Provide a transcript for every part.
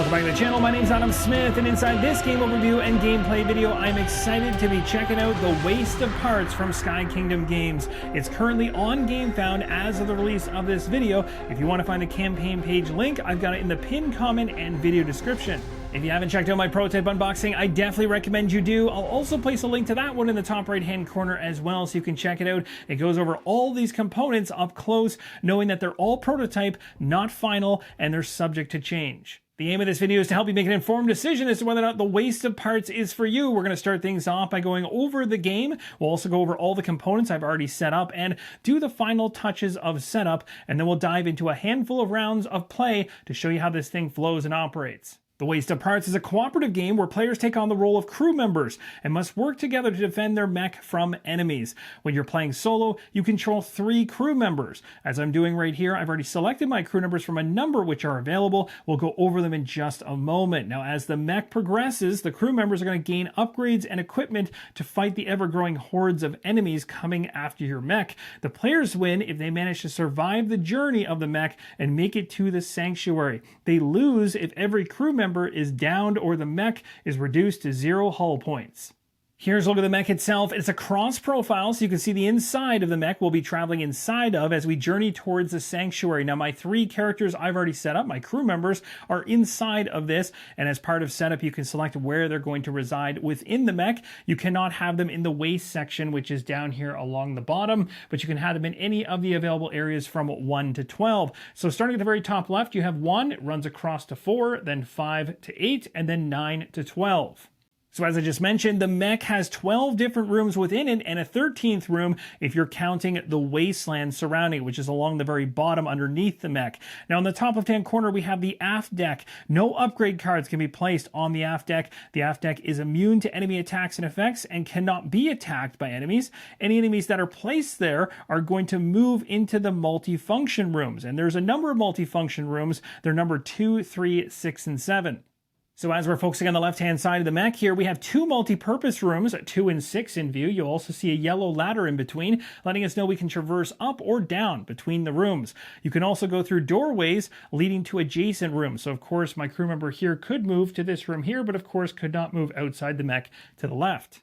Welcome back to the channel. My name's Adam Smith, and inside this game overview and gameplay video, I'm excited to be checking out The Waste of Parts from Sky Kingdom Games. It's currently on GameFound as of the release of this video. If you want to find the campaign page link, I've got it in the pinned comment and video description. If you haven't checked out my prototype unboxing, I definitely recommend you do. I'll also place a link to that one in the top right hand corner as well, so you can check it out. It goes over all these components up close, knowing that they're all prototype, not final, and they're subject to change. The aim of this video is to help you make an informed decision as to whether or not The Waste of Parts is for you. We're going to start things off by going over the game. We'll also go over all the components I've already set up and do the final touches of setup, and then we'll dive into a handful of rounds of play to show you how this thing flows and operates. The Waste of Parts is a cooperative game where players take on the role of crew members and must work together to defend their mech from enemies. When you're playing solo, you control 3 crew members. As I'm doing right here, I've already selected my crew numbers from a number which are available. We'll go over them in just a moment. Now, as the mech progresses, the crew members are going to gain upgrades and equipment to fight the ever-growing hordes of enemies coming after your mech. The players win if they manage to survive the journey of the mech and make it to the sanctuary. They lose if every crew member is downed or the mech is reduced to 0 hull points. Here's a look at the mech itself. It's a cross profile, so you can see the inside of the mech we'll be traveling inside of as we journey towards the sanctuary. Now, my 3 characters I've already set up, my crew members, are inside of this, and as part of setup, you can select where they're going to reside within the mech. You cannot have them in the waste section, which is down here along the bottom, but you can have them in any of the available areas from 1 to 12. So starting at the very top left, you have 1, it runs across to 4, then 5 to 8, and then 9 to 12. So as I just mentioned, the mech has 12 different rooms within it and a 13th room if you're counting the wasteland surrounding, which is along the very bottom underneath the mech. Now in the top left-hand corner, we have the aft deck. No upgrade cards can be placed on the aft deck. The aft deck is immune to enemy attacks and effects and cannot be attacked by enemies. Any enemies that are placed there are going to move into the multifunction rooms. And there's a number of multifunction rooms. They're number 2, 3, 6, and 7. So as we're focusing on the left-hand side of the mech here, we have 2 multi-purpose rooms, 2 and 6 in view. You'll also see a yellow ladder in between, letting us know we can traverse up or down between the rooms. You can also go through doorways leading to adjacent rooms. So of course, my crew member here could move to this room here, but of course could not move outside the mech to the left.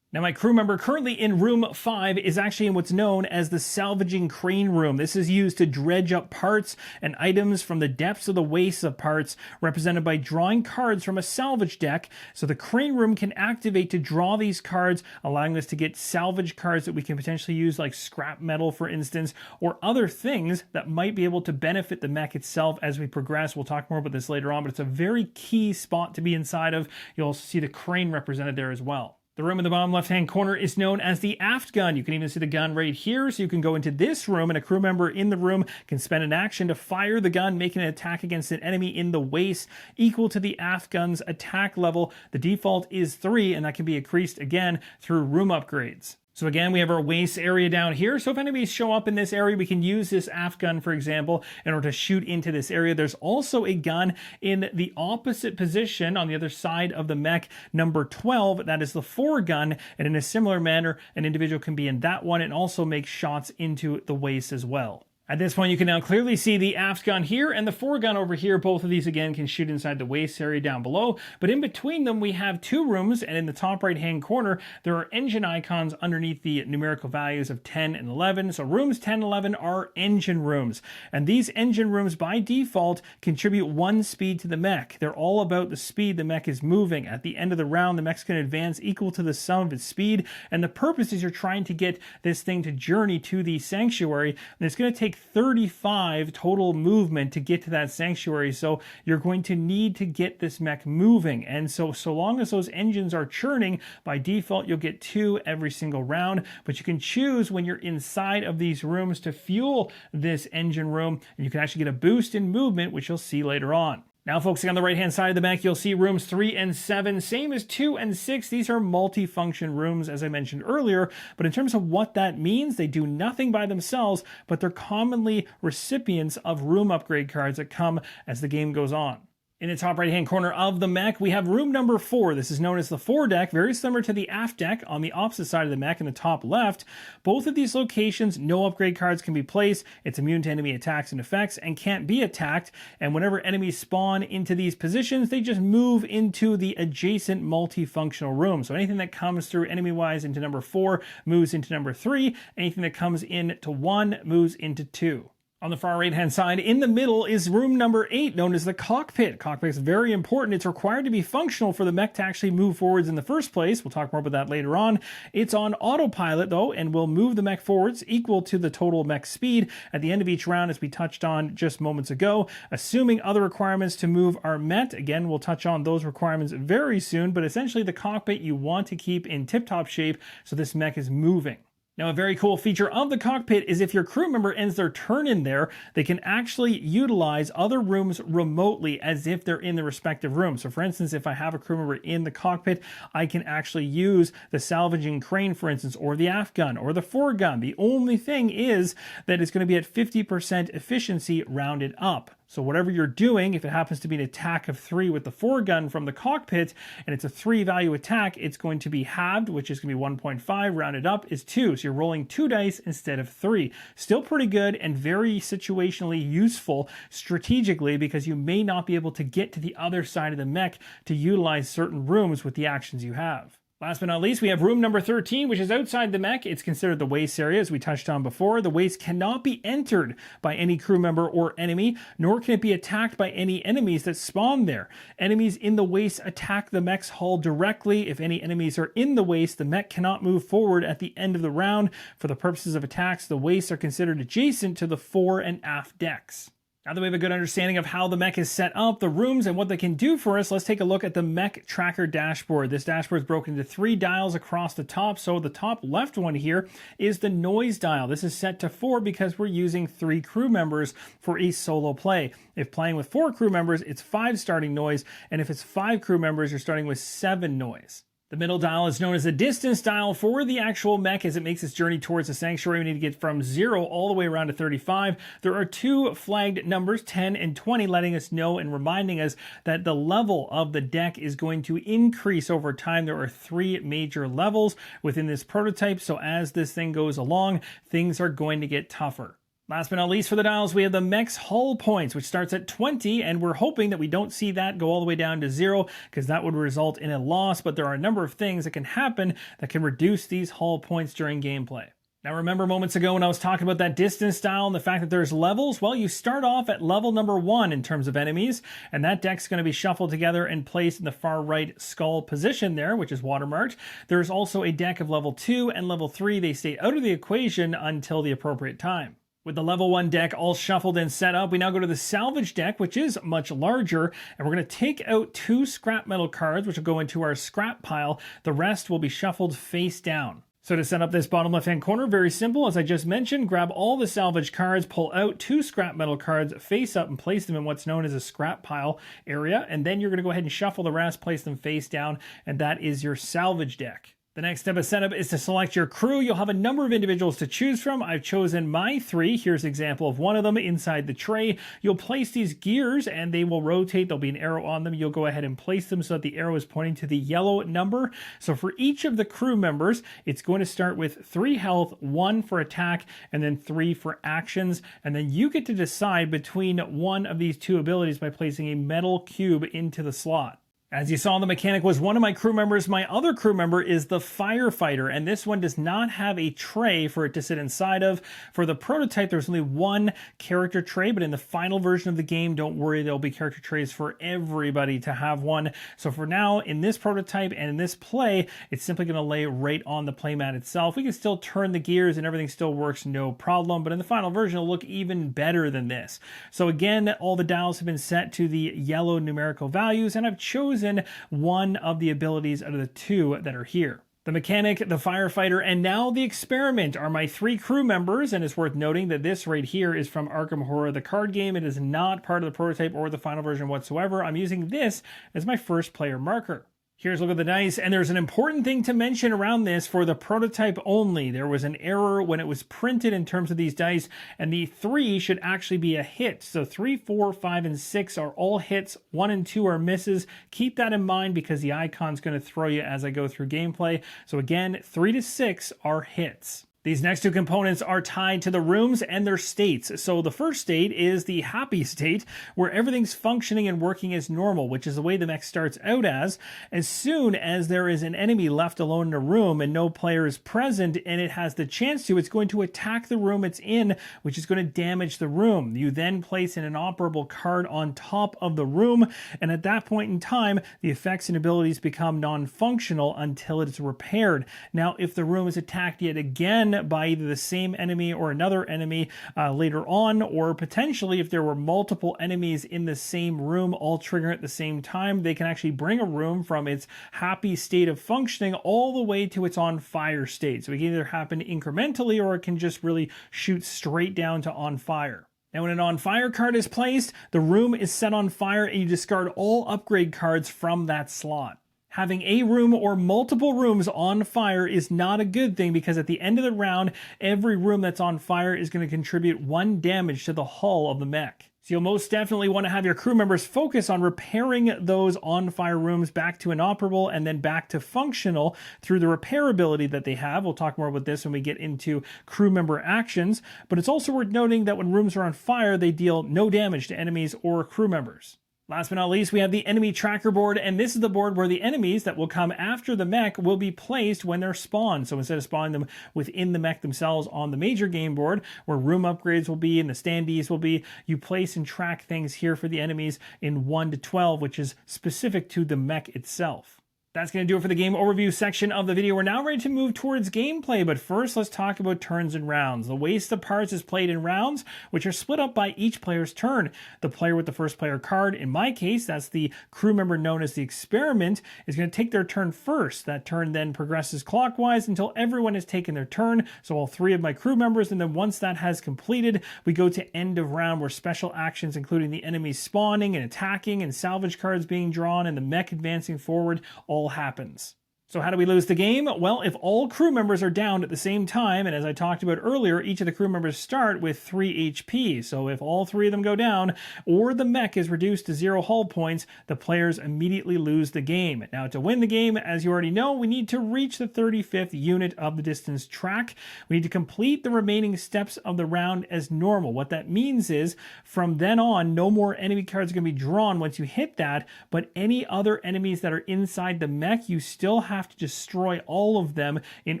Now, my crew member currently in room 5 is actually in what's known as the salvaging crane room. This is used to dredge up parts and items from the depths of the waste of parts, represented by drawing cards from a salvage deck. So the crane room can activate to draw these cards, allowing us to get salvage cards that we can potentially use, like scrap metal, for instance, or other things that might be able to benefit the mech itself as we progress. We'll talk more about this later on, but it's a very key spot to be inside of. You'll also see the crane represented there as well. The room in the bottom left-hand corner is known as the aft gun. You can even see the gun right here, so you can go into this room, and a crew member in the room can spend an action to fire the gun, making an attack against an enemy in the waist equal to the aft gun's attack level. The default is 3, and that can be increased again through room upgrades. So again, we have our waist area down here. So if enemies show up in this area, we can use this aft gun, for example, in order to shoot into this area. There's also a gun in the opposite position on the other side of the mech, number 12. That is the 4 gun. And in a similar manner, an individual can be in that one and also make shots into the waist as well. At this point, you can now clearly see the aft gun here and the 4 gun over here. Both of these, again, can shoot inside the waist area down below. But in between them, we have 2 rooms, and in the top right-hand corner, there are engine icons underneath the numerical values of 10 and 11. So rooms 10 and 11 are engine rooms. And these engine rooms, by default, contribute 1 speed to the mech. They're all about the speed the mech is moving. At the end of the round, the mech's going to advance equal to the sum of its speed. And the purpose is you're trying to get this thing to journey to the sanctuary. And it's going to take 35 total movement to get to that sanctuary, so you're going to need to get this mech moving. And so long as those engines are churning, by default you'll get 2 every single round, but you can choose when you're inside of these rooms to fuel this engine room, and you can actually get a boost in movement, which you'll see later on. Now focusing on the right-hand side of the mech, you'll see rooms 3 and 7, same as 2 and 6. These are multi-function rooms, as I mentioned earlier, but in terms of what that means, they do nothing by themselves, but they're commonly recipients of room upgrade cards that come as the game goes on. In the top right-hand corner of the mech, we have room number 4. This is known as the foredeck, very similar to the aft deck on the opposite side of the mech in the top left. Both of these locations, no upgrade cards can be placed. It's immune to enemy attacks and effects and can't be attacked. And whenever enemies spawn into these positions, they just move into the adjacent multifunctional room. So anything that comes through enemy-wise into number 4 moves into number 3. Anything that comes into 1 moves into 2. On the far right-hand side, in the middle, is room number 8, known as the cockpit. Cockpit is very important. It's required to be functional for the mech to actually move forwards in the first place. We'll talk more about that later on. It's on autopilot, though, and will move the mech forwards equal to the total mech speed at the end of each round, as we touched on just moments ago. Assuming other requirements to move are met, again, we'll touch on those requirements very soon, but essentially the cockpit you want to keep in tip-top shape so this mech is moving. Now, a very cool feature of the cockpit is if your crew member ends their turn in there, they can actually utilize other rooms remotely as if they're in the respective room. So for instance, if I have a crew member in the cockpit, I can actually use the salvaging crane, for instance, or the aft gun, or the foregun. The only thing is that it's going to be at 50% efficiency rounded up. So whatever you're doing, if it happens to be an attack of 3 with the foregun from the cockpit, and it's a 3 value attack, it's going to be halved, which is going to be 1.5, rounded up is 2. So you're rolling 2 dice instead of 3. Still pretty good and very situationally useful strategically, because you may not be able to get to the other side of the mech to utilize certain rooms with the actions you have. Last but not least, we have room number 13, which is outside the mech. It's considered the waste area, as we touched on before. The waste cannot be entered by any crew member or enemy, nor can it be attacked by any enemies that spawn there. Enemies in the waste attack the mech's hull directly. If any enemies are in the waste, the mech cannot move forward at the end of the round. For the purposes of attacks, the wastes are considered adjacent to the fore and aft decks. Now that we have a good understanding of how the mech is set up, the rooms, and what they can do for us, let's take a look at the mech tracker dashboard. This dashboard is broken into 3 dials across the top. So the top left one here is the noise dial. This is set to 4 because we're using 3 crew members for a solo play. If playing with 4 crew members, it's 5 starting noise. And if it's 5 crew members, you're starting with 7 noise. The middle dial is known as the distance dial for the actual mech. As it makes its journey towards the sanctuary, we need to get from 0 all the way around to 35. There are 2 flagged numbers, 10 and 20, letting us know and reminding us that the level of the deck is going to increase over time. There are 3 major levels within this prototype, so as this thing goes along, things are going to get tougher. Last but not least for the dials, we have the mech's hull points, which starts at 20, and we're hoping that we don't see that go all the way down to 0, because that would result in a loss, but there are a number of things that can happen that can reduce these hull points during gameplay. Now remember moments ago when I was talking about that distance dial and the fact that there's levels? Well, you start off at level number 1 in terms of enemies, and that deck's going to be shuffled together and placed in the far right skull position there, which is watermarked. There's also a deck of level 2 and level 3. They stay out of the equation until the appropriate time. With the level 1 deck all shuffled and set up, we now go to the salvage deck, which is much larger, and we're going to take out 2 scrap metal cards, which will go into our scrap pile. The rest will be shuffled face down. So to set up this bottom left-hand corner, very simple. As I just mentioned, grab all the salvage cards, pull out 2 scrap metal cards face up and place them in what's known as a scrap pile area, and then you're going to go ahead and shuffle the rest, place them face down, and that is your salvage deck. The next step of setup is to select your crew. You'll have a number of individuals to choose from. I've chosen my 3. Here's an example of one of them inside the tray. You'll place these gears and they will rotate. There'll be an arrow on them. You'll go ahead and place them so that the arrow is pointing to the yellow number. So for each of the crew members, it's going to start with 3 health, 1 for attack, and then 3 for actions. And then you get to decide between one of these 2 abilities by placing a metal cube into the slot. As you saw, the mechanic was one of my crew members. My other crew member is the firefighter, and this one does not have a tray for it to sit inside of. For the prototype, there's only 1 character tray, but in the final version of the game, don't worry, there'll be character trays for everybody to have one. So for now, in this prototype and in this play, it's simply going to lay right on the playmat itself. We can still turn the gears and everything still works, no problem, but in the final version, it'll look even better than this. So again, all the dials have been set to the yellow numerical values, and I've chosen one of the abilities out of the 2 that are here. The mechanic, the firefighter, and now the experiment are my 3 crew members, and it's worth noting that this right here is from Arkham Horror, the card game. It is not part of the prototype or the final version whatsoever. I'm using this as my first player marker. Here's a look at the dice, and there's an important thing to mention around this for the prototype only. There was an error when it was printed in terms of these dice, and the 3 should actually be a hit. So 3, 4, 5, and 6 are all hits. 1 and 2 are misses. Keep that in mind because the icon's going to throw you as I go through gameplay. So again, 3 to 6 are hits. These next two components are tied to the rooms and their states. So the first state is the happy state, where everything's functioning and working as normal, which is the way the mech starts out as. As soon as there is an enemy left alone in a room and no player is present and it has the chance to, it's going to attack the room it's in, which is going to damage the room. You then place an inoperable card on top of the room, and at that point in time, the effects and abilities become non-functional until it is repaired. Now, if the room is attacked yet again by either the same enemy or another enemy later on, or potentially if there were multiple enemies in the same room all triggering at the same time, they can actually bring a room from its happy state of functioning all the way to its on fire state. So it can either happen incrementally or it can just really shoot straight down to on fire. Now, when an on fire card is placed, the room is set on fire and you discard all upgrade cards from that slot. Having a room or multiple rooms on fire is not a good thing because at the end of the round, every room that's on fire is going to contribute 1 damage to the hull of the mech. So you'll most definitely want to have your crew members focus on repairing those on fire rooms back to inoperable and then back to functional through the repair ability that they have. We'll talk more about this when we get into crew member actions, but it's also worth noting that when rooms are on fire, they deal no damage to enemies or crew members. Last but not least, we have the enemy tracker board, and this is the board where the enemies that will come after the mech will be placed when they're spawned. So instead of spawning them within the mech themselves on the major game board, where room upgrades will be and the standees will be, you place and track things here for the enemies in 1 to 12, which is specific to the mech itself. That's going to do it for the game overview section of the video. We're now ready to move towards gameplay, but first let's talk about turns and rounds. The waste of parts is played in rounds, which are split up by each player's turn. The player with the first player card, in my case, that's the crew member known as the experiment, is going to take their turn first. That turn then progresses clockwise until everyone has taken their turn, so all 3 of my crew members, and then once that has completed, we go to end of round where special actions including the enemies spawning and attacking and salvage cards being drawn and the mech advancing forward all happens. So how do we lose the game? Well, if all crew members are down at the same time, and as I talked about earlier, each of the crew members start with 3 HP. So if all 3 of them go down, or the mech is reduced to 0 hull points, the players immediately lose the game. Now, to win the game, as you already know, we need to reach the 35th unit of the distance track. We need to complete the remaining steps of the round as normal. What that means is, from then on, no more enemy cards are going to be drawn once you hit that, but any other enemies that are inside the mech, you still have to destroy all of them in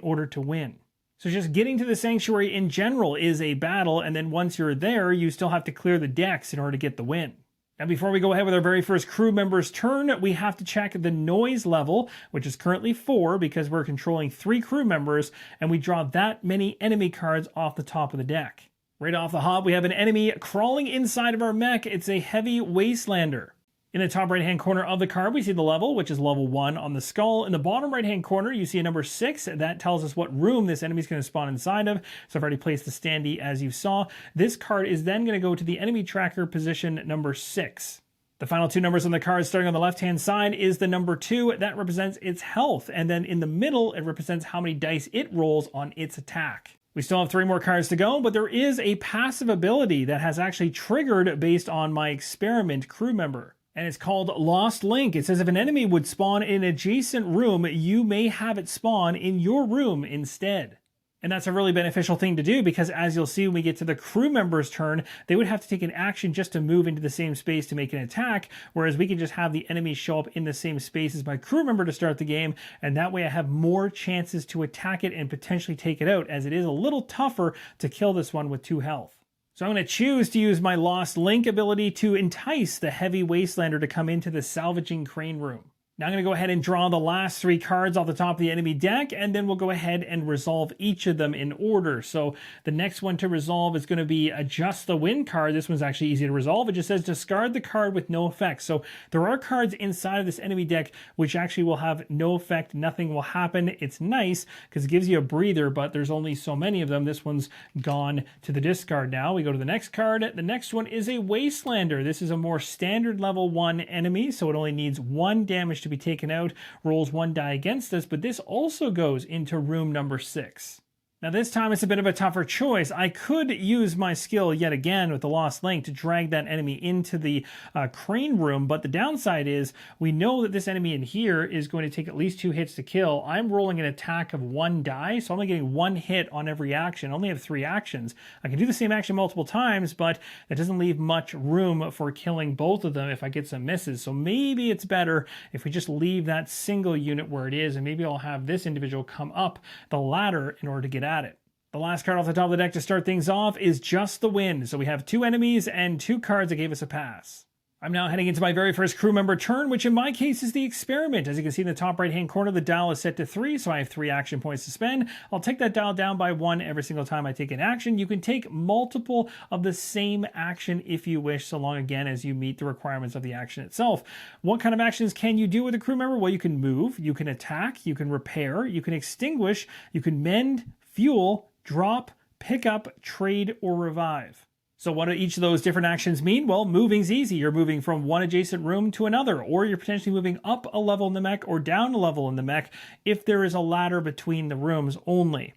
order to win. So just getting to the sanctuary in general is a battle, and then once you're there, you still have to clear the decks in order to get the win. Now, before we go ahead with our very first crew member's turn, we have to check the noise level, which is currently 4 because we're controlling 3 crew members, and we draw that many enemy cards off the top of the deck. Right off the hop, we have an enemy crawling inside of our mech. It's a heavy wastelander. In the top right-hand corner of the card, we see the level, which is level 1 on the skull. In the bottom right-hand corner, you see a number 6. That tells us what room this enemy is going to spawn inside of. So I've already placed the standee as you saw. This card is then going to go to the enemy tracker position number 6. The final 2 numbers on the card, starting on the left-hand side, is the number 2. That represents its health. And then in the middle, it represents how many dice it rolls on its attack. We still have 3 more cards to go, but there is a passive ability that has actually triggered based on my experiment crew member. And it's called Lost Link. It says if an enemy would spawn in an adjacent room, you may have it spawn in your room instead. And that's a really beneficial thing to do because as you'll see when we get to the crew member's turn, they would have to take an action just to move into the same space to make an attack, whereas we can just have the enemy show up in the same space as my crew member to start the game, and that way I have more chances to attack it and potentially take it out, as it is a little tougher to kill this one with 2 health. So I'm going to choose to use my Lost Link ability to entice the heavy wastelander to come into the salvaging crane room. Now I'm going to go ahead and draw the last 3 cards off the top of the enemy deck, and then we'll go ahead and resolve each of them in order. So the next one to resolve is going to be Adjust the Win card. This one's actually easy to resolve. It just says discard the card with no effect. So there are cards inside of this enemy deck which actually will have no effect. Nothing will happen. It's nice because it gives you a breather, but there's only so many of them. This one's gone to the discard now. We go to the next card. The next one is a Wastelander. This is a more standard level 1 enemy, so it only needs 1 damage to be taken out, rolls 1 die against us, but this also goes into room number 6. Now this time it's a bit of a tougher choice. I could use my skill yet again with the Lost Link to drag that enemy into the crane room, but the downside is we know that this enemy in here is going to take at least 2 hits to kill. I'm rolling an attack of 1 die, so I'm only getting 1 hit on every action. I only have 3 actions. I can do the same action multiple times, but that doesn't leave much room for killing both of them if I get some misses. So maybe it's better if we just leave that single unit where it is, and maybe I'll have this individual come up the ladder in order to get at it. The last card off the top of the deck to start things off is Just the Wind. So we have 2 enemies and 2 cards that gave us a pass. I'm now heading into my very first crew member turn, which in my case is the Experiment. As you can see in the top right hand corner, the dial is set to 3, so I have 3 action points to spend. I'll take that dial down by 1 every single time I take an action. You can take multiple of the same action if you wish, so long again as you meet the requirements of the action itself. What kind of actions can you do with a crew member? Well, you can move, you can attack, you can repair, you can extinguish, you can mend, fuel, drop, pick up, trade, or revive. So what do each of those different actions mean? Well, moving's easy. You're moving from one adjacent room to another, or you're potentially moving up a level in the mech or down a level in the mech if there is a ladder between the rooms only.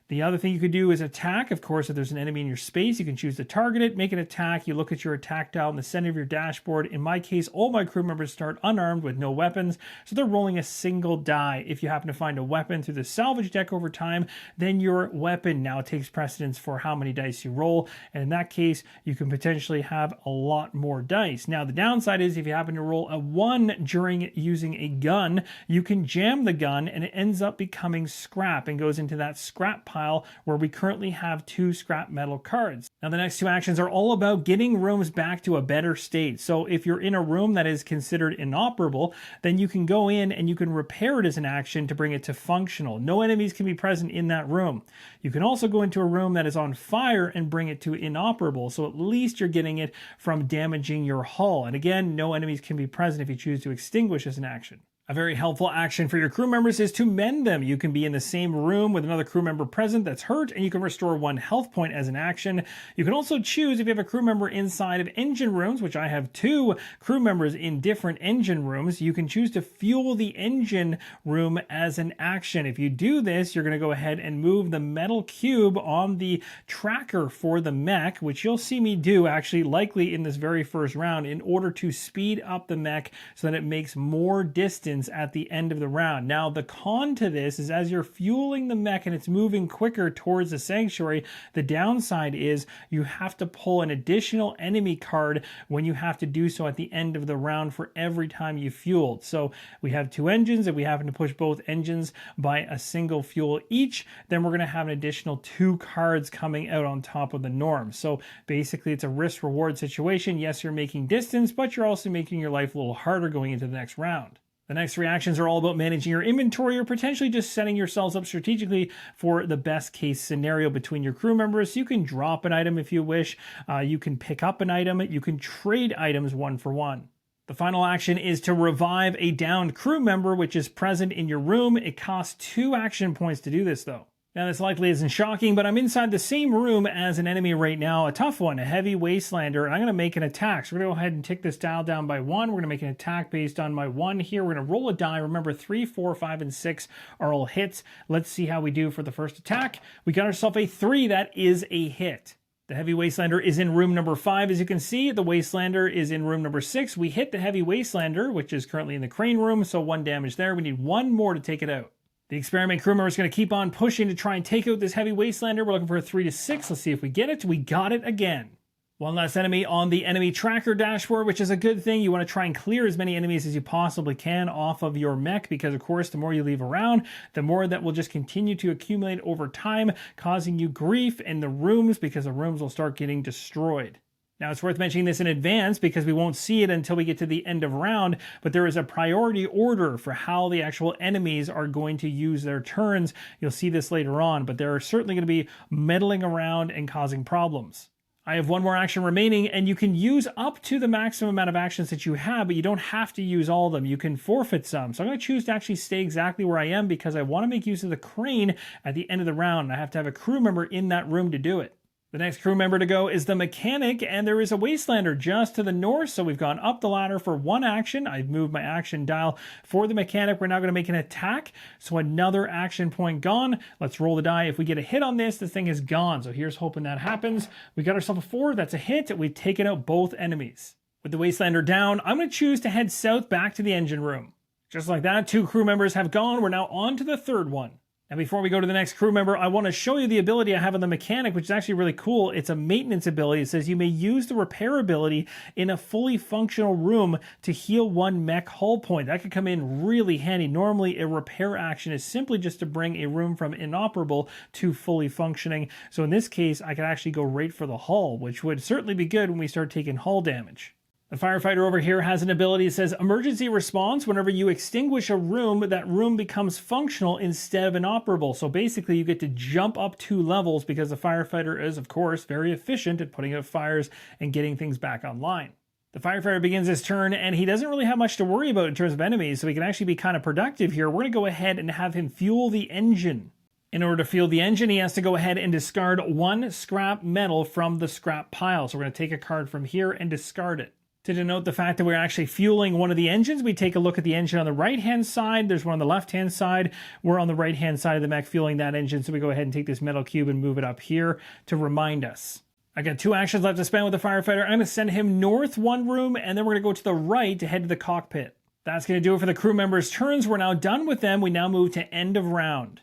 The other thing you could do is attack. Of course, if there's an enemy in your space, you can choose to target it, make an attack. You look at your attack dial in the center of your dashboard. In my case, all my crew members start unarmed with no weapons, so they're rolling a single die. If you happen to find a weapon through the salvage deck over time, then your weapon now takes precedence for how many dice you roll, and in that case, you can potentially have a lot more dice. Now, the downside is if you happen to roll a 1 during using a gun, you can jam the gun, and it ends up becoming scrap and goes into that scrap pile where we currently have 2 scrap metal cards. Now the next 2 actions are all about getting rooms back to a better state. So if you're in a room that is considered inoperable, then you can go in and you can repair it as an action to bring it to functional. No enemies can be present in that room. You can also go into a room that is on fire and bring it to inoperable. So at least you're getting it from damaging your hull. And again, no enemies can be present if you choose to extinguish as an action. A very helpful action for your crew members is to mend them. You can be in the same room with another crew member present that's hurt, and you can restore 1 health point as an action. You can also choose if you have a crew member inside of engine rooms, which I have 2 crew members in different engine rooms. You can choose to fuel the engine room as an action. If you do this, you're going to go ahead and move the metal cube on the tracker for the mech, which you'll see me do actually likely in this very first round in order to speed up the mech so that it makes more distance at the end of the round. Now, the con to this is as you're fueling the mech and it's moving quicker towards the sanctuary, the downside is you have to pull an additional enemy card when you have to do so at the end of the round for every time you fueled. So we have 2 engines. If we happen to push both engines by a single fuel each, then we're going to have an additional 2 cards coming out on top of the norm. So basically it's a risk-reward situation. Yes, you're making distance, but you're also making your life a little harder going into the next round. The next 3 actions are all about managing your inventory or potentially just setting yourselves up strategically for the best case scenario between your crew members. You can drop an item if you wish. You can pick up an item. You can trade items 1 for 1. The final action is to revive a downed crew member, which is present in your room. It costs 2 action points to do this, though. Now, this likely isn't shocking, but I'm inside the same room as an enemy right now, a tough one, a heavy wastelander, and I'm going to make an attack. So we're going to go ahead and tick this dial down by 1. We're going to make an attack based on my 1 here. We're going to roll a die. Remember, 3, 4, 5, and 6 are all hits. Let's see how we do for the first attack. We got ourselves a 3. That is a hit. The heavy wastelander is in room number 5. As you can see, the wastelander is in room number 6. We hit the heavy wastelander, which is currently in the crane room, so 1 damage there. We need 1 more to take it out. The Experiment crew member is going to keep on pushing to try and take out this heavy wastelander. We're looking for a 3 to 6. Let's see if we get it. We got it again. 1 last enemy on the enemy tracker dashboard, which is a good thing. You want to try and clear as many enemies as you possibly can off of your mech because, of course, the more you leave around, the more that will just continue to accumulate over time, causing you grief in the rooms because the rooms will start getting destroyed. Now, it's worth mentioning this in advance because we won't see it until we get to the end of round, but there is a priority order for how the actual enemies are going to use their turns. You'll see this later on, but they're certainly going to be meddling around and causing problems. I have 1 more action remaining, and you can use up to the maximum amount of actions that you have, but you don't have to use all of them. You can forfeit some. So I'm going to choose to actually stay exactly where I am because I want to make use of the crane at the end of the round. I have to have a crew member in that room to do it. The next crew member to go is the mechanic, and there is a wastelander just to the north, so we've gone up the ladder for one action. I've moved my action dial for the mechanic. We're now going to make an attack, so another action point gone. Let's roll the die. If we get a hit on this, the thing is gone, so here's hoping that happens. We got ourselves a 4. That's a hit. We've taken out both enemies. With the wastelander down, I'm going to choose to head south back to the engine room. Just like that, 2 crew members have gone. We're now on to the third one. And before we go to the next crew member, I want to show you the ability I have on the mechanic, which is actually really cool. It's a maintenance ability. It says you may use the repair ability in a fully functional room to heal 1 mech hull point. That could come in really handy. Normally, a repair action is simply just to bring a room from inoperable to fully functioning. So in this case, I could actually go right for the hull, which would certainly be good when we start taking hull damage. The firefighter over here has an ability that says emergency response. Whenever you extinguish a room, that room becomes functional instead of inoperable. So basically you get to jump up 2 levels because the firefighter is, of course, very efficient at putting out fires and getting things back online. The firefighter begins his turn, and he doesn't really have much to worry about in terms of enemies, so he can actually be kind of productive here. We're going to go ahead and have him fuel the engine. In order to fuel the engine, he has to go ahead and discard 1 scrap metal from the scrap pile. So we're going to take a card from here and discard it. To denote the fact that we're actually fueling one of the engines, we take a look at the engine on the right-hand side. There's one on the left-hand side. We're on the right-hand side of the mech fueling that engine, so we go ahead and take this metal cube and move it up here to remind us. I got 2 actions left to spend with the firefighter. I'm going to send him north 1 room, and then we're going to go to the right to head to the cockpit. That's going to do it for the crew members' turns. We're now done with them. We now move to end of round.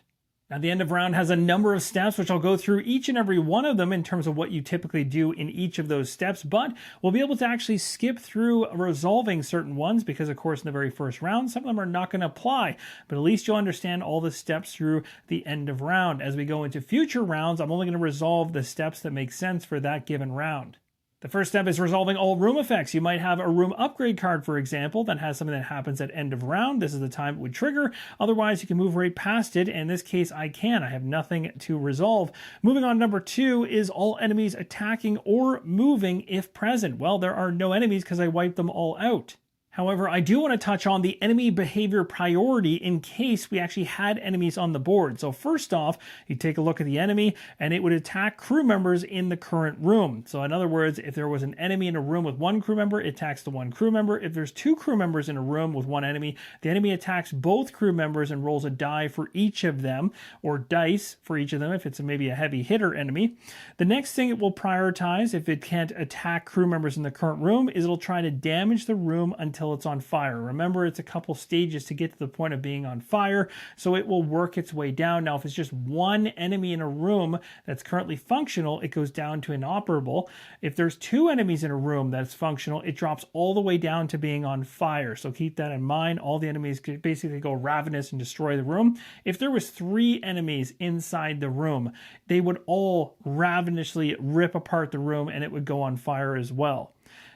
Now, the end of round has a number of steps, which I'll go through each and every one of them in terms of what you typically do in each of those steps, but we'll be able to actually skip through resolving certain ones because, of course, in the very first round, some of them are not going to apply, but at least you'll understand all the steps through the end of round. As we go into future rounds, I'm only going to resolve the steps that make sense for that given round. The first step is resolving all room effects. You might have a room upgrade card, for example, that has something that happens at end of round. This is the time it would trigger. Otherwise, you can move right past it. In this case, I can. I have nothing to resolve. Moving on, number 2 is all enemies attacking or moving if present. Well, there are no enemies because I wiped them all out. However, I do want to touch on the enemy behavior priority in case we actually had enemies on the board. So first off, you take a look at the enemy and it would attack crew members in the current room. So in other words, if there was an enemy in a room with 1 crew member, it attacks the 1 crew member. If there's 2 crew members in a room with 1 enemy, the enemy attacks both crew members and rolls a die for each of them, or dice for each of them if it's maybe a heavy hitter enemy. The next thing it will prioritize, if it can't attack crew members in the current room, is it'll try to damage the room until it's on fire. Remember, it's a couple stages to get to the point of being on fire, so it will work its way down. Now, if it's just 1 enemy in a room that's currently functional, it goes down to inoperable. If there's 2 enemies in a room that's functional, it drops all the way down to being on fire. So keep that in mind. All the enemies could basically go ravenous and destroy the room. If there was 3 enemies inside the room, they would all ravenously rip apart the room and it would go on fire as well.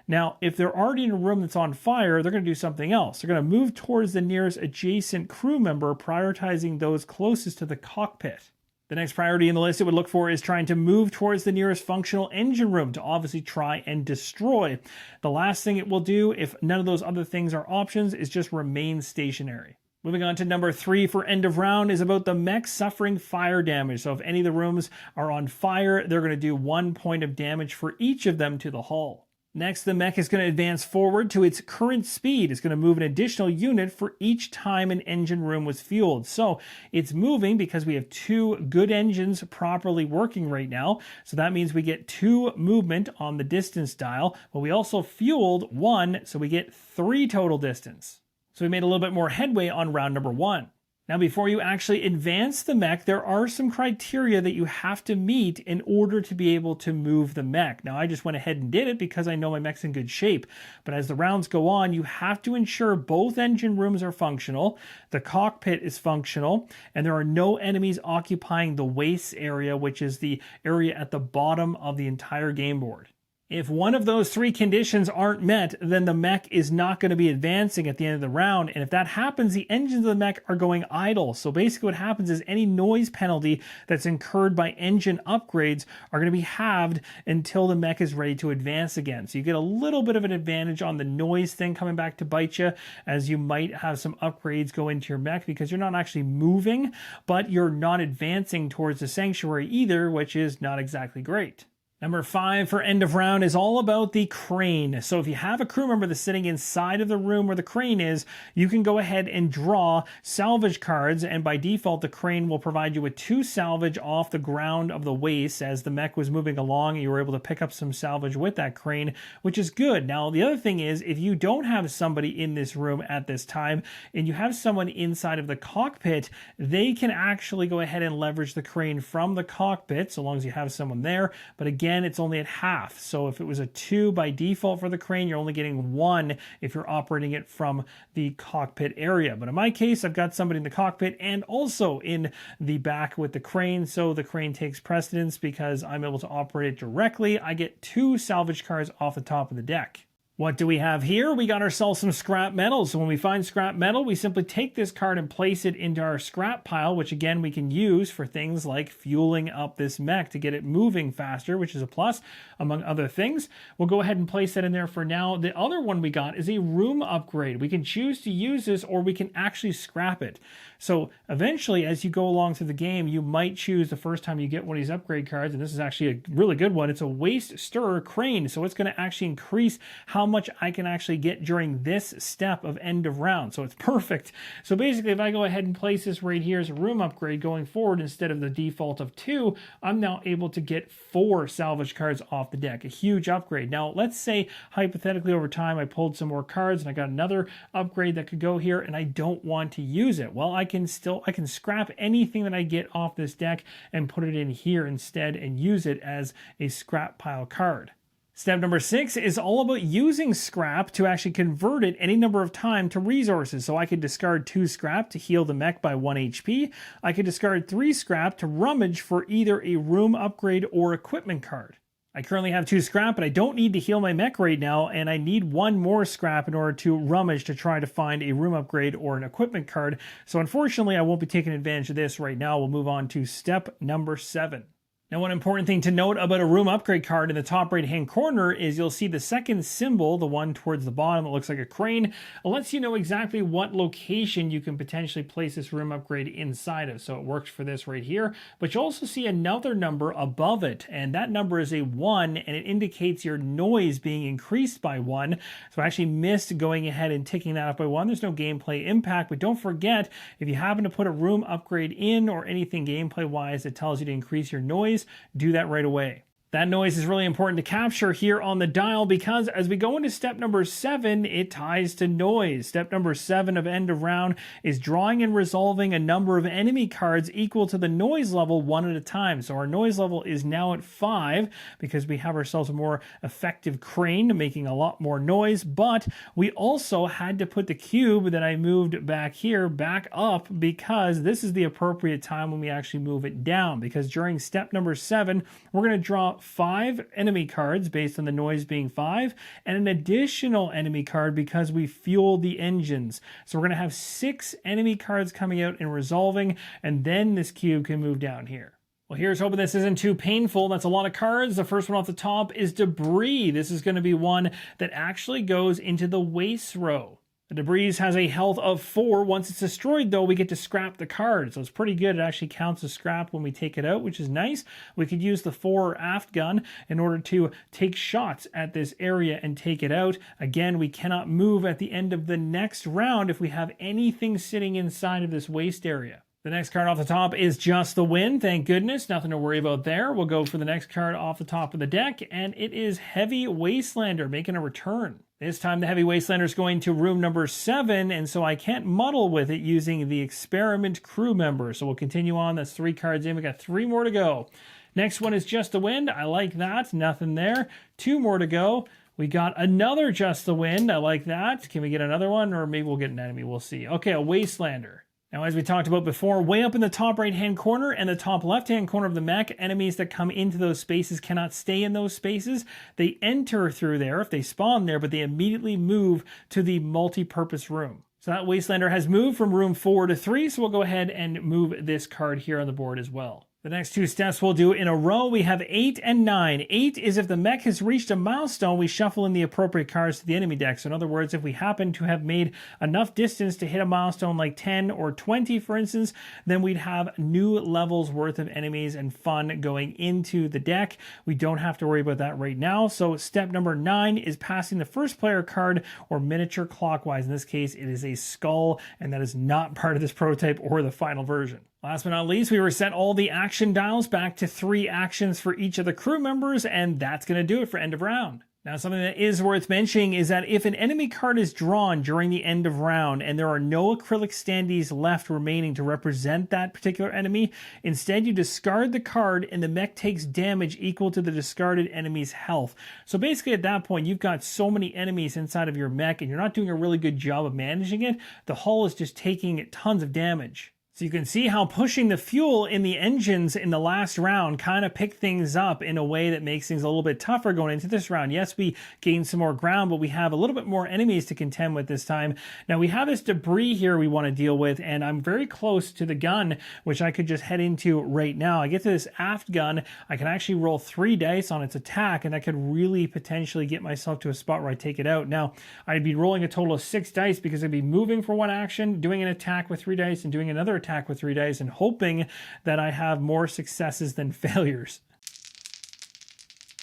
Now, if they're already in a room that's on fire, they're going to do something else. They're going to move towards the nearest adjacent crew member, prioritizing those closest to the cockpit. The next priority in the list it would look for is trying to move towards the nearest functional engine room to obviously try and destroy. The last thing it will do, if none of those other things are options, is just remain stationary. Moving on to number 3 for end of round is about the mech suffering fire damage. So if any of the rooms are on fire, they're going to do 1 point of damage for each of them to the hull. Next, the mech is going to advance forward to its current speed. It's going to move an additional unit for each time an engine room was fueled. So it's moving because we have 2 good engines properly working right now. So that means we get 2 movement on the distance dial, but we also fueled 1, so we get 3 total distance. So we made a little bit more headway on round number 1. Now, before you actually advance the mech, there are some criteria that you have to meet in order to be able to move the mech. Now, I just went ahead and did it because I know my mech's in good shape. But as the rounds go on, you have to ensure both engine rooms are functional, the cockpit is functional, and there are no enemies occupying the waste area, which is the area at the bottom of the entire game board. If one of those 3 conditions aren't met, then the mech is not going to be advancing at the end of the round. And if that happens, the engines of the mech are going idle. So basically what happens is any noise penalty that's incurred by engine upgrades are going to be halved until the mech is ready to advance again. So you get a little bit of an advantage on the noise thing coming back to bite you, as you might have some upgrades go into your mech because you're not actually moving, but you're not advancing towards the sanctuary either, which is not exactly great. Number 5 for end of round is all about the crane. So if you have a crew member that's sitting inside of the room where the crane is, you can go ahead and draw salvage cards, and by default the crane will provide you with 2 salvage off the ground of the waist. As the mech was moving along, you were able to pick up some salvage with that crane, which is good. Now the other thing is, if you don't have somebody in this room at this time and you have someone inside of the cockpit, they can actually go ahead and leverage the crane from the cockpit so long as you have someone there. But again, it's only at half. So if it was a 2 by default for the crane, you're only getting 1 if you're operating it from the cockpit area. But in my case, I've got somebody in the cockpit and also in the back with the crane. So the crane takes precedence because I'm able to operate it directly. I get 2 salvage cards off the top of the deck. What do we have here? We got ourselves some scrap metal. So when we find scrap metal, we simply take this card and place it into our scrap pile, which again, we can use for things like fueling up this mech to get it moving faster, which is a plus, among other things. We'll go ahead and place that in there for now. The other one we got is a room upgrade. We can choose to use this or we can actually scrap it. So eventually, as you go along through the game, you might choose the first time you get one of these upgrade cards, and this is actually a really good one. It's a waist stirrer crane. So it's going to actually increase how much I can actually get during this step of end of round. So it's perfect. So basically, if I go ahead and place this right here as a room upgrade going forward, instead of the default of 2, I'm now able to get 4 salvage cards off the deck. A huge upgrade. Now, let's say hypothetically over time, I pulled some more cards and I got another upgrade that could go here and I don't want to use it. Well, I can scrap anything that I get off this deck and put it in here instead and use it as a scrap pile card. Step number 6 is all about using scrap to actually convert it any number of times to resources. So I could discard 2 scrap to heal the mech by 1 HP. I could discard 3 scrap to rummage for either a room upgrade or equipment card. I currently have 2 scrap, but I don't need to heal my mech right now, and I need 1 more scrap in order to rummage to try to find a room upgrade or an equipment card. So unfortunately, I won't be taking advantage of this right now. We'll move on to step number 7. Now, one important thing to note about a room upgrade card in the top right-hand corner is you'll see the second symbol, the one towards the bottom that looks like a crane. It lets you know exactly what location you can potentially place this room upgrade inside of. So it works for this right here. But you also see another number above it, and that number is a 1, and it indicates your noise being increased by 1. So I actually missed going ahead and ticking that up by 1. There's no gameplay impact, but don't forget, if you happen to put a room upgrade in or anything gameplay-wise that tells you to increase your noise, do that right away. That noise is really important to capture here on the dial because as we go into step number 7, it ties to noise. Step number 7 of end of round is drawing and resolving a number of enemy cards equal to the noise level 1 at a time. So our noise level is now at 5 because we have ourselves a more effective crane making a lot more noise, but we also had to put the cube that I moved back here back up because this is the appropriate time when we actually move it down, because during step number 7, we're going to draw 5 enemy cards based on the noise being 5 and an additional enemy card because we fueled the engines. So we're going to have 6 enemy cards coming out and resolving, and then this cube can move down here. Well, here's hoping this isn't too painful. That's a lot of cards. The first one off the top is debris. This is going to be one that actually goes into the waste row. The debris has a health of 4. Once it's destroyed, though, we get to scrap the card. So it's pretty good. It actually counts as scrap when we take it out, which is nice. We could use the fore or aft gun in order to take shots at this area and take it out. Again, we cannot move at the end of the next round if we have anything sitting inside of this waste area. The next card off the top is just the wind. Thank goodness. Nothing to worry about there. We'll go for the next card off the top of the deck, and it is Heavy Wastelander making a return. This time the Heavy Wastelander is going to room number 7, and so I can't muddle with it using the experiment crew member. So we'll continue on. That's 3 cards in. We got 3 more to go. Next one is Just the Wind. I like that. Nothing there. 2 more to go. We got another Just the Wind. I like that. Can we get another one? Or maybe we'll get an enemy. We'll see. Okay, a Wastelander. Now, as we talked about before, way up in the top right-hand corner and the top left-hand corner of the mech, enemies that come into those spaces cannot stay in those spaces. They enter through there if they spawn there, but they immediately move to the multi-purpose room. So that Wastelander has moved from room 4 to 3, so we'll go ahead and move this card here on the board as well. The next two steps we'll do in a row. We have 8 and 9. 8 is if the mech has reached a milestone, we shuffle in the appropriate cards to the enemy deck. So in other words, if we happen to have made enough distance to hit a milestone like 10 or 20, for instance, then we'd have new levels worth of enemies and fun going into the deck. We don't have to worry about that right now. So step number 9 is passing the first player card or miniature clockwise. In this case, it is a skull, and that is not part of this prototype or the final version. Last but not least, we reset all the action dials back to 3 actions for each of the crew members, and that's going to do it for end of round. Now, something that is worth mentioning is that if an enemy card is drawn during the end of round and there are no acrylic standees left remaining to represent that particular enemy, instead you discard the card and the mech takes damage equal to the discarded enemy's health. So basically at that point, you've got so many enemies inside of your mech and you're not doing a really good job of managing it. The hull is just taking tons of damage. So you can see how pushing the fuel in the engines in the last round kind of picked things up in a way that makes things a little bit tougher going into this round. Yes, we gained some more ground, but we have a little bit more enemies to contend with this time. Now we have this debris here we want to deal with, and I'm very close to the gun, which I could just head into right now. I get to this aft gun, I can actually roll 3 dice on its attack, and that could really potentially get myself to a spot where I take it out. Now, I'd be rolling a total of 6 dice because I'd be moving for 1 action, doing an attack with 3 dice, and doing another attack with 3 dice, and hoping that I have more successes than failures.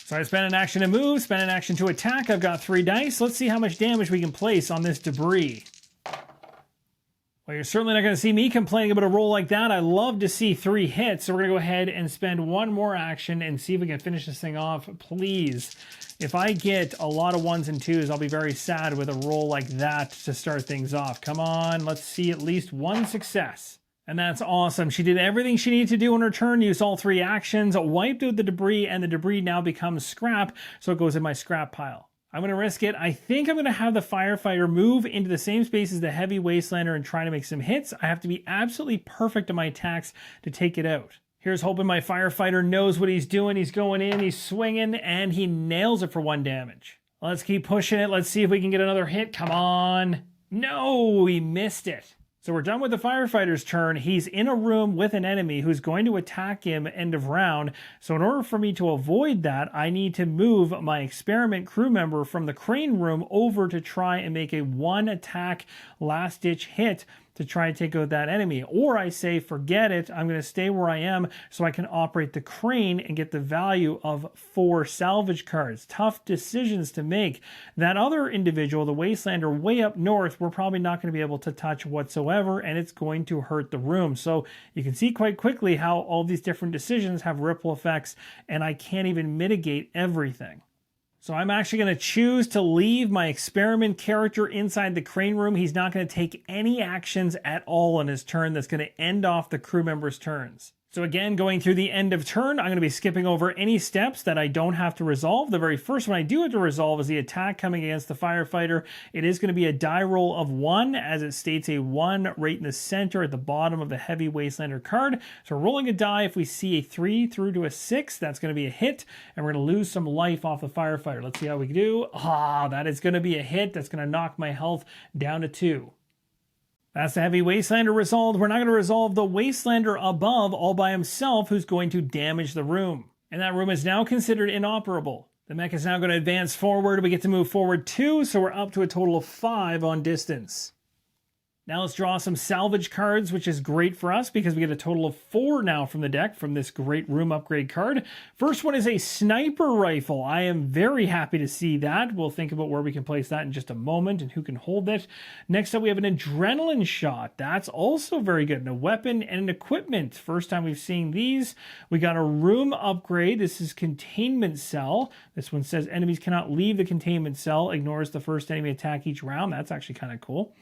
So I spent an action to move, spent an action to attack. I've got 3 dice. Let's see how much damage we can place on this debris. Well, you're certainly not going to see me complaining about a roll like that. I love to see 3 hits, so we're going to go ahead and spend 1 more action and see if we can finish this thing off. Please, if I get a lot of 1s and 2s, I'll be very sad with a roll like that to start things off. Come on, let's see at least 1 success. And that's awesome. She did everything she needed to do in her turn, used all 3 actions, wiped out the debris, and the debris now becomes scrap, so it goes in my scrap pile. I'm going to risk it. I think I'm going to have the firefighter move into the same space as the heavy wastelander and try to make some hits. I have to be absolutely perfect in my attacks to take it out. Here's hoping my firefighter knows what he's doing. He's going in, he's swinging, and he nails it for 1 damage. Let's keep pushing it. Let's see if we can get another hit. Come on. No, we missed it. So we're done with the firefighter's turn. He's in a room with an enemy who's going to attack him end of round. So in order for me to avoid that, I need to move my experiment crew member from the crane room over to try and make a 1 attack last ditch hit to try and take out that enemy. Or I say, forget it, I'm going to stay where I am so I can operate the crane and get the value of 4 salvage cards. Tough decisions to make. That other individual, the Wastelander way up north, we're probably not going to be able to touch whatsoever, and it's going to hurt the room. So you can see quite quickly how all these different decisions have ripple effects, and I can't even mitigate everything. So I'm actually going to choose to leave my experiment character inside the crane room. He's not going to take any actions at all on his turn. That's going to end off the crew members' turns. So again, going through the end of turn, I'm going to be skipping over any steps that I don't have to resolve. The very first one I do have to resolve is the attack coming against the firefighter. It is going to be a die roll of 1, as it states a 1 right in the center at the bottom of the heavy wastelander card. So we're rolling a die. If we see a 3 through to a 6, that's going to be a hit, and we're going to lose some life off the firefighter. Let's see how we do. That is going to be a hit. That's going to knock my health down to 2. That's the heavy wastelander resolved. We're not going to resolve the wastelander above all by himself, who's going to damage the room. And that room is now considered inoperable. The mech is now going to advance forward. We get to move forward 2, so we're up to a total of 5 on distance. Now let's draw some salvage cards, which is great for us because we get a total of 4 now from the deck from this great room upgrade card. First one is a sniper rifle. I am very happy to see that. We'll think about where we can place that in just a moment and who can hold it. Next up, we have an adrenaline shot. That's also very good. And a weapon and an equipment. First time we've seen these. We got a room upgrade. This is containment cell. This one says enemies cannot leave the containment cell. Ignores the first enemy attack each round. That's actually kind of cool.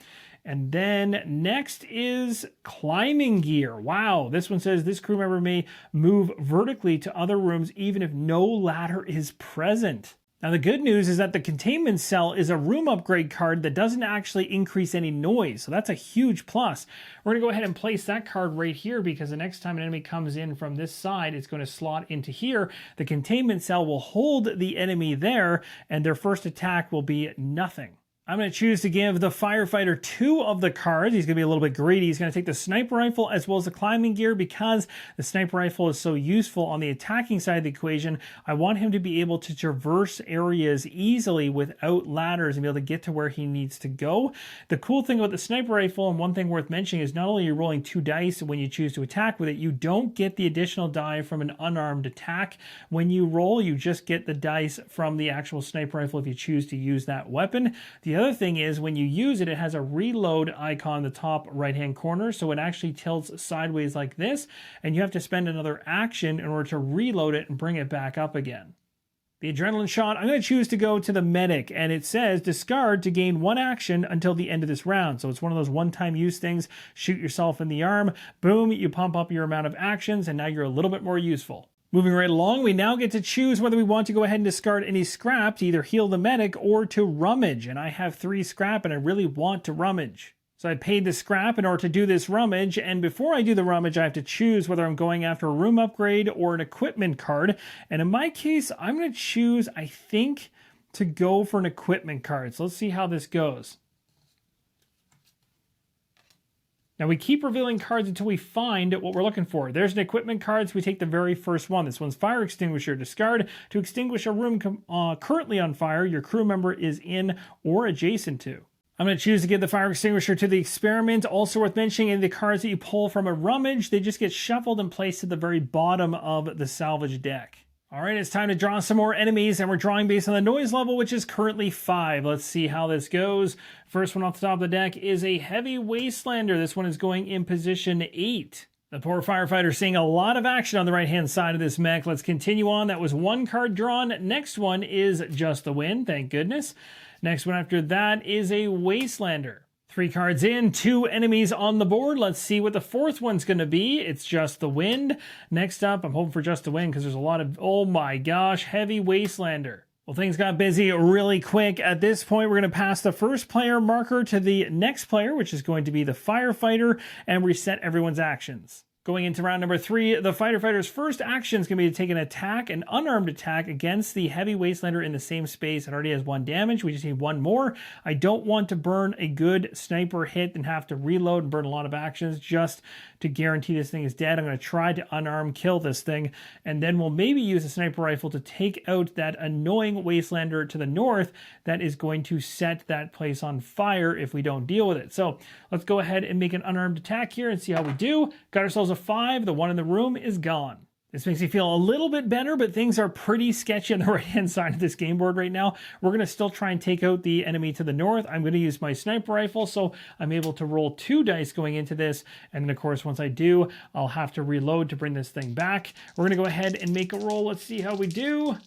And then next is climbing gear. Wow, this one says this crew member may move vertically to other rooms even if no ladder is present. Now the good news is that the containment cell is a room upgrade card that doesn't actually increase any noise. So that's a huge plus. We're going to go ahead and place that card right here because the next time an enemy comes in from this side, it's going to slot into here. The containment cell will hold the enemy there and their first attack will be nothing. I'm going to choose to give the firefighter 2 of the cards. He's going to be a little bit greedy. He's going to take the sniper rifle as well as the climbing gear because the sniper rifle is so useful on the attacking side of the equation. I want him to be able to traverse areas easily without ladders and be able to get to where he needs to go. The cool thing about the sniper rifle, and one thing worth mentioning, is not only are you rolling 2 dice when you choose to attack with it, you don't get the additional die from an unarmed attack. When you roll, you just get the dice from the actual sniper rifle if you choose to use that weapon. The other thing is when you use it, it has a reload icon in the top right hand corner, so it actually tilts sideways like this, and you have to spend another action in order to reload it and bring it back up again. The adrenaline shot, I'm going to choose to go to the medic, and it says discard to gain 1 action until the end of this round. So it's one of those one-time use things. Shoot yourself in the arm, boom, you pump up your amount of actions, and now you're a little bit more useful. Moving right along, we now get to choose whether we want to go ahead and discard any scrap to either heal the medic or to rummage. And I have 3 scrap and I really want to rummage. So I paid the scrap in order to do this rummage, and before I do the rummage, I have to choose whether I'm going after a room upgrade or an equipment card. And in my case, I'm going to choose, I think, to go for an equipment card. So let's see how this goes. Now we keep revealing cards until we find what we're looking for. There's an equipment card, so we take the very first one. This one's fire extinguisher. Discard to extinguish a room currently on fire your crew member is in or adjacent to. I'm going to choose to give the fire extinguisher to the experiment. Also worth mentioning, in the cards that you pull from a rummage, they just get shuffled and placed at the very bottom of the salvage deck. All right, it's time to draw some more enemies, and we're drawing based on the noise level, which is currently 5. Let's see how this goes. First one off the top of the deck is a heavy wastelander. This one is going in position 8. The poor firefighter seeing a lot of action on the right-hand side of this mech. Let's continue on. That was 1 card drawn. Next one is just the wind, thank goodness. Next one after that is a wastelander. 3 cards in, 2 enemies on the board. Let's see what the 4th one's going to be. It's just the wind. Next up, I'm hoping for just the wind because there's a lot of, oh my gosh, heavy wastelander. Well, things got busy really quick. At this point, we're going to pass the first player marker to the next player, which is going to be the firefighter, and reset everyone's actions. Going into round number 3, the firefighter's first action is going to be to take an attack, an unarmed attack, against the heavy wastelander in the same space. It already has 1 damage. We just need 1 more. I don't want to burn a good sniper hit and have to reload and burn a lot of actions just to guarantee this thing is dead. I'm going to try to unarmed kill this thing, and then we'll maybe use a sniper rifle to take out that annoying wastelander to the north that is going to set that place on fire if we don't deal with it. So let's go ahead and make an unarmed attack here and see how we do. Got ourselves a 5. The one in the room is gone. This makes me feel a little bit better, but things are pretty sketchy on the right-hand side of this game board right now. We're going to still try and take out the enemy to the north. I'm going to use my sniper rifle, so I'm able to roll 2 dice going into this. And then, of course, once I do, I'll have to reload to bring this thing back. We're going to go ahead and make a roll. Let's see how we do.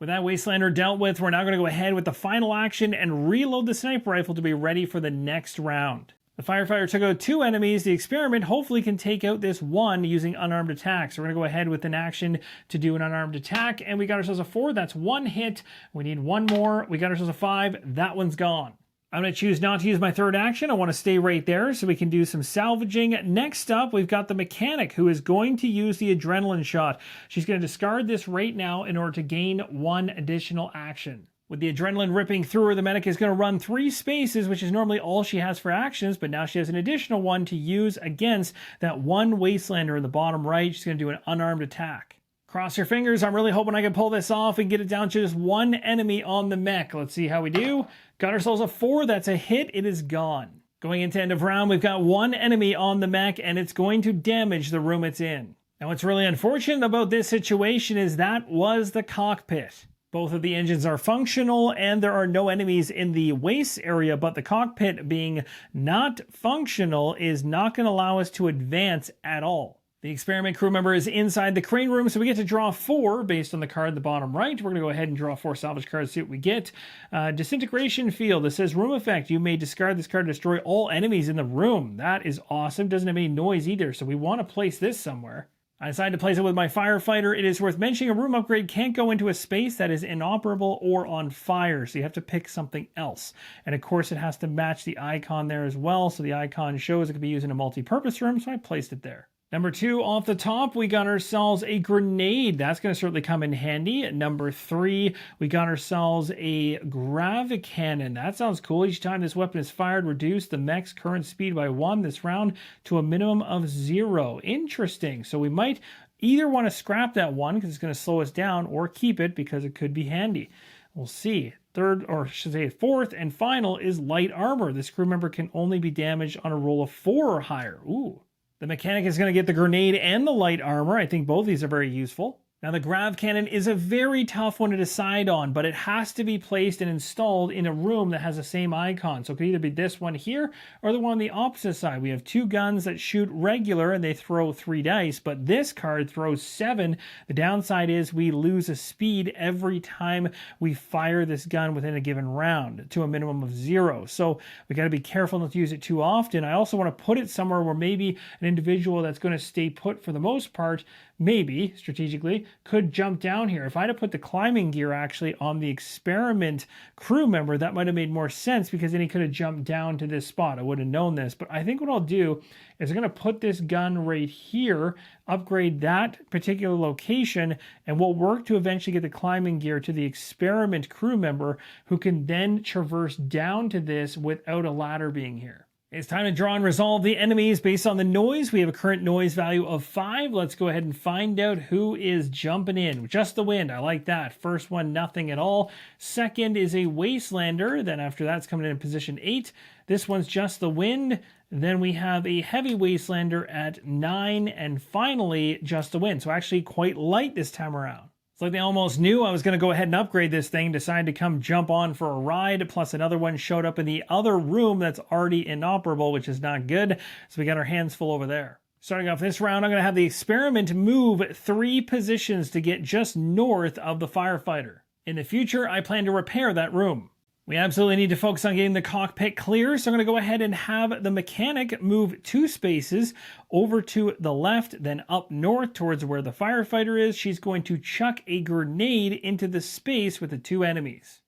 With that wastelander dealt with, we're now going to go ahead with the final action and reload the sniper rifle to be ready for the next round. The firefighter took out 2 enemies. The experiment hopefully can take out this one using unarmed attacks. So we're going to go ahead with an action to do an unarmed attack. And we got ourselves a 4. That's 1 hit. We need 1 more. We got ourselves a 5. That one's gone. I'm going to choose not to use my 3rd action. I want to stay right there so we can do some salvaging. Next up, we've got the mechanic who is going to use the adrenaline shot. She's going to discard this right now in order to gain 1 additional action. With the adrenaline ripping through her, the medic is going to run 3 spaces, which is normally all she has for actions, but now she has an additional one to use against that one wastelander in the bottom right. She's going to do an unarmed attack. Cross your fingers. I'm really hoping I can pull this off and get it down to just 1 enemy on the mech. Let's see how we do. Got ourselves a 4. That's a hit. It is gone. Going into end of round, we've got 1 enemy on the mech, and it's going to damage the room it's in. Now, what's really unfortunate about this situation is that was the cockpit. Both of the engines are functional and there are no enemies in the waste area, but the cockpit being not functional is not going to allow us to advance at all. The experiment crew member is inside the crane room, so we get to draw 4 based on the card at the bottom right. We're going to go ahead and draw 4 salvage cards, see what we get. Disintegration field. It says room effect. You may discard this card to destroy all enemies in the room. That is awesome. Doesn't have any noise either, so we want to place this somewhere. I decided to place it with my firefighter. It is worth mentioning a room upgrade can't go into a space that is inoperable or on fire, so you have to pick something else. And of course, it has to match the icon there as well, so the icon shows it could be used in a multi-purpose room, so I placed it there. Number 2, off the top, we got ourselves a grenade. That's going to certainly come in handy. At number 3, we got ourselves a grav cannon. That sounds cool. Each time this weapon is fired, reduce the mech's current speed by 1 this round to a minimum of 0. Interesting. So we might either want to scrap that one because it's going to slow us down, or keep it because it could be handy. We'll see. Third, or I should say fourth and final, is light armor. This crew member can only be damaged on a roll of 4 or higher. Ooh. The mechanic is going to get the grenade and the light armor. I think both of these are very useful. Now, the grav cannon is a very tough one to decide on, but it has to be placed and installed in a room that has the same icon. So it could either be this one here or the one on the opposite side. We have 2 guns that shoot regular and they throw 3 dice, but this card throws 7. The downside is we lose a speed every time we fire this gun within a given round to a minimum of 0. So we got to be careful not to use it too often. I also want to put it somewhere where maybe an individual that's going to stay put for the most part, maybe strategically, could jump down here. If I had to put the climbing gear actually on the experiment crew member, that might have made more sense, because then he could have jumped down to this spot. I would have known this. But I think what I'll do is I'm going to put this gun right here, upgrade that particular location, and we'll work to eventually get the climbing gear to the experiment crew member, who can then traverse down to this without a ladder being here. It's time to draw and resolve the enemies based on the noise. We have a current noise value of 5. Let's go ahead and find out who is jumping in. Just the wind. I like that. First one, nothing at all. Second is a wastelander. Then after that's coming in position 8. This one's just the wind. Then we have a heavy wastelander at 9. And finally, just the wind. So actually quite light this time around. It's like they almost knew I was going to go ahead and upgrade this thing, decided to come jump on for a ride, plus another one showed up in the other room that's already inoperable, which is not good. So we got our hands full over there. Starting off this round, I'm going to have the experiment move 3 positions to get just north of the firefighter. In the future, I plan to repair that room. We absolutely need to focus on getting the cockpit clear, so I'm going to go ahead and have the mechanic move 2 spaces over to the left, then up north towards where the firefighter is. She's going to chuck a grenade into the space with the 2 enemies.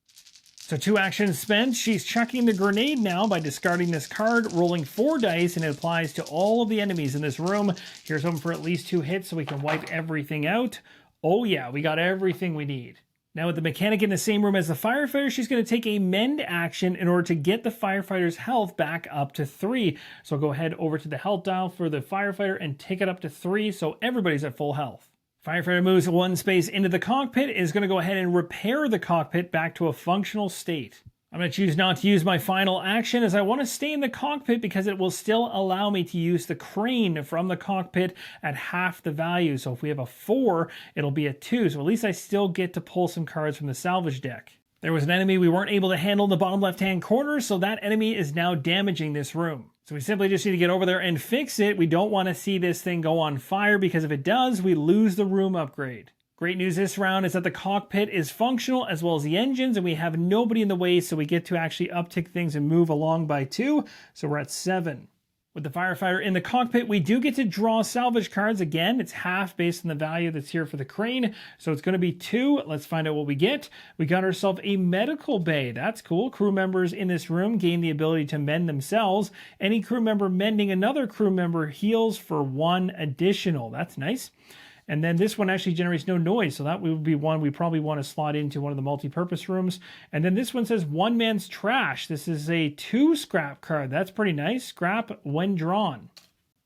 So 2 actions spent. She's chucking the grenade now by discarding this card, rolling 4 dice, and it applies to all of the enemies in this room. Here's hoping for at least 2 hits so we can wipe everything out. Oh yeah, we got everything we need. Now with the mechanic in the same room as the firefighter, she's going to take a mend action in order to get the firefighter's health back up to 3. So I'll go ahead over to the health dial for the firefighter and take it up to 3 so everybody's at full health. Firefighter moves 1 space into the cockpit, is going to go ahead and repair the cockpit back to a functional state. I'm going to choose not to use my final action, as I want to stay in the cockpit because it will still allow me to use the crane from the cockpit at half the value. So if we have a 4, it'll be a 2. So at least I still get to pull some cards from the salvage deck. There was an enemy we weren't able to handle in the bottom left-hand corner, so that enemy is now damaging this room. So we simply just need to get over there and fix it. We don't want to see this thing go on fire, because if it does, we lose the room upgrade. Great news this round is that the cockpit is functional as well as the engines, and we have nobody in the way, so we get to actually uptick things and move along by 2. So we're at 7. With the firefighter in the cockpit, we do get to draw salvage cards. Again, it's half based on the value that's here for the crane, so it's going to be 2. Let's find out what we get. We got ourselves a medical bay. That's cool. Crew members in this room gain the ability to mend themselves. Any crew member mending another crew member heals for 1 additional. That's nice. And then this one actually generates no noise, so that would be one we probably want to slot into one of the multi-purpose rooms. And then this one says one man's trash. This is a 2 scrap card. That's pretty nice. Scrap when drawn.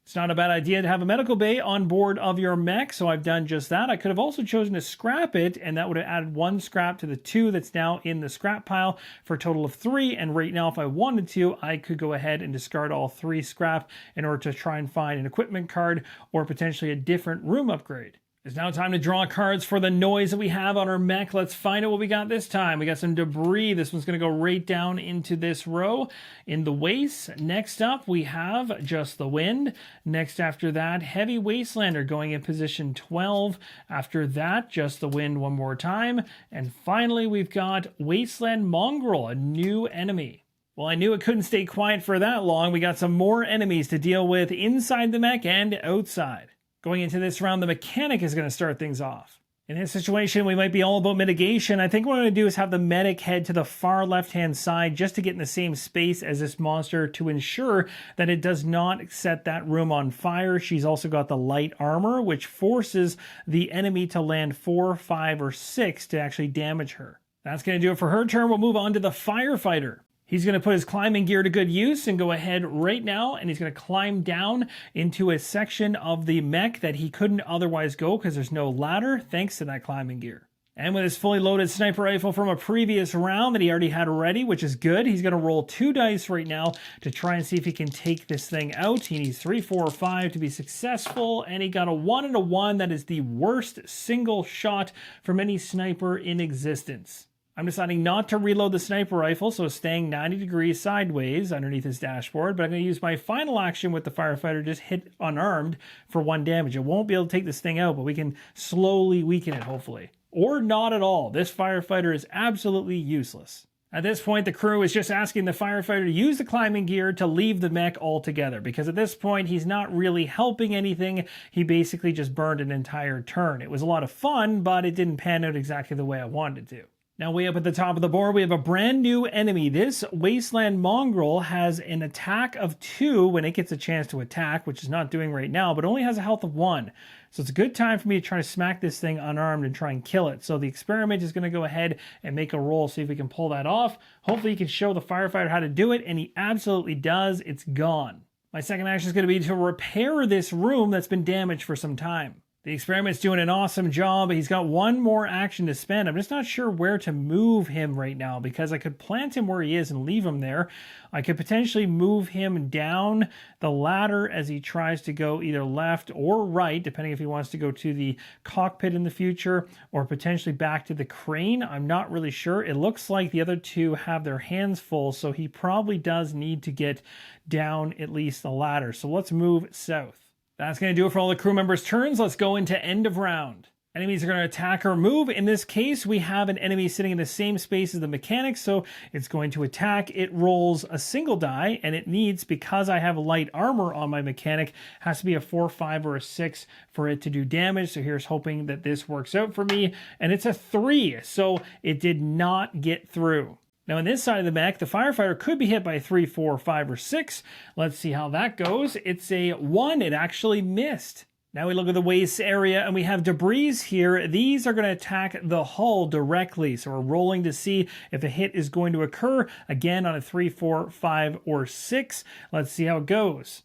It's not a bad idea to have a medical bay on board of your mech, so I've done just that. I could have also chosen to scrap it, and that would have added 1 scrap to the 2 that's now in the scrap pile for a total of 3. And right now, if I wanted to, I could go ahead and discard all 3 scrap in order to try and find an equipment card or potentially a different room upgrade. It's now time to draw cards for the noise that we have on our mech. Let's find out what we got this time. We got some debris. This one's going to go right down into this row in the waste. Next up, we have just the wind. Next after that, heavy wastelander going in position 12. After that, just the wind one more time. And finally, we've got wasteland mongrel, a new enemy. Well, I knew it couldn't stay quiet for that long. We got some more enemies to deal with inside the mech and outside. Going into this round, the mechanic is going to start things off. In this situation, we might be all about mitigation. I think what I'm going to do is have the medic head to the far left-hand side just to get in the same space as this monster to ensure that it does not set that room on fire. She's also got the light armor, which forces the enemy to land 4, 5, or 6 to actually damage her. That's going to do it for her turn. We'll move on to the firefighter. He's going to put his climbing gear to good use and go ahead right now, and he's going to climb down into a section of the mech that he couldn't otherwise go because there's no ladder thanks to that climbing gear. And with his fully loaded sniper rifle from a previous round that he already had ready, which is good, he's going to roll 2 dice right now to try and see if he can take this thing out. He needs 3, 4, or 5 to be successful, and he got a 1 and a 1. That is the worst single shot from any sniper in existence. I'm deciding not to reload the sniper rifle, so staying 90 degrees sideways underneath his dashboard, but I'm going to use my final action with the firefighter, just hit unarmed for 1 damage. It won't be able to take this thing out, but we can slowly weaken it, hopefully. Or not at all. This firefighter is absolutely useless. At this point, the crew is just asking the firefighter to use the climbing gear to leave the mech altogether, because at this point, he's not really helping anything. He basically just burned an entire turn. It was a lot of fun, but it didn't pan out exactly the way I wanted it to. Now, way up at the top of the board, we have a brand new enemy. This Wasteland Mongrel has an attack of 2 when it gets a chance to attack, which is not doing right now, but only has a health of 1. So it's a good time for me to try to smack this thing unarmed and try and kill it. So the experiment is going to go ahead and make a roll, see if we can pull that off. Hopefully he can show the firefighter how to do it, and he absolutely does. It's gone. My second action is going to be to repair this room that's been damaged for some time. The experiment's doing an awesome job. He's got 1 more action to spend. I'm just not sure where to move him right now because I could plant him where he is and leave him there. I could potentially move him down the ladder as he tries to go either left or right, depending if he wants to go to the cockpit in the future or potentially back to the crane. I'm not really sure. It looks like the other 2 have their hands full, so he probably does need to get down at least the ladder. So let's move south. That's going to do it for all the crew members' turns. Let's go into end of round. Enemies are going to attack or move. In this case, we have an enemy sitting in the same space as the mechanic, so it's going to attack. It rolls a single die, and it needs, because I have light armor on my mechanic, has to be a 4, 5, or a 6 for it to do damage. So here's hoping that this works out for me, and it's a 3, so it did not get through. Now, on this side of the mech, the firefighter could be hit by 3, 4, 5, or 6. Let's see how that goes. It's a 1. It actually missed. Now we look at the waist area, and we have debris here. These are going to attack the hull directly. So we're rolling to see if a hit is going to occur. Again, on a 3, 4, 5, or 6. Let's see how it goes.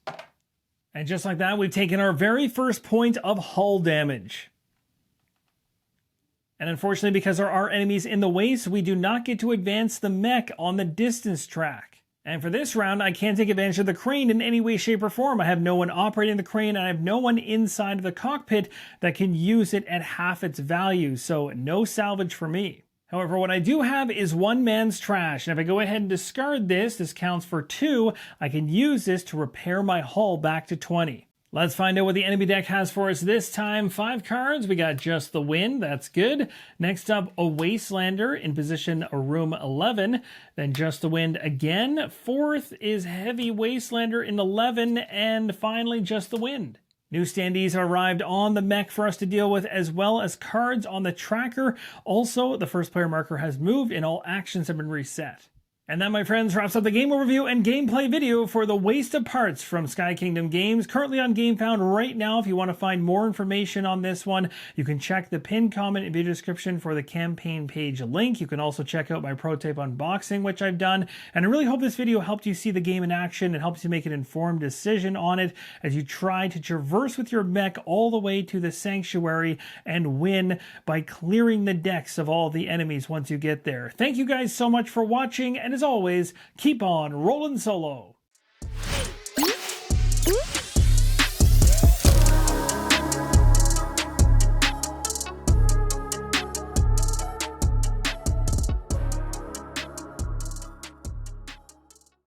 And just like that, we've taken our very first point of hull damage. And unfortunately, because there are enemies in the waist, we do not get to advance the mech on the distance track. And for this round, I can't take advantage of the crane in any way, shape, or form. I have no one operating the crane, and I have no one inside of the cockpit that can use it at half its value, so no salvage for me. However, what I do have is 1 man's trash, and if I go ahead and discard this counts for 2, I can use this to repair my hull back to 20. Let's find out what the enemy deck has for us this time. 5 cards. We got Just the Wind. That's good. Next up, a Wastelander in position room 11. Then Just the Wind again. 4th is Heavy Wastelander in 11. And finally, Just the Wind. New standees have arrived on the mech for us to deal with, as well as cards on the tracker. Also, the first player marker has moved and all actions have been reset. And that, my friends, wraps up the game overview and gameplay video for the Waste of Parts from Sky Kingdom Games, currently on GameFound right now. If you want to find more information on this one, you can check the pinned comment and video description for the campaign page link. You can also check out my prototype unboxing, which I've done. And I really hope this video helped you see the game in action and helps you make an informed decision on it as you try to traverse with your mech all the way to the sanctuary and win by clearing the decks of all the enemies once you get there. Thank you guys so much for watching, and as always, keep on rolling solo.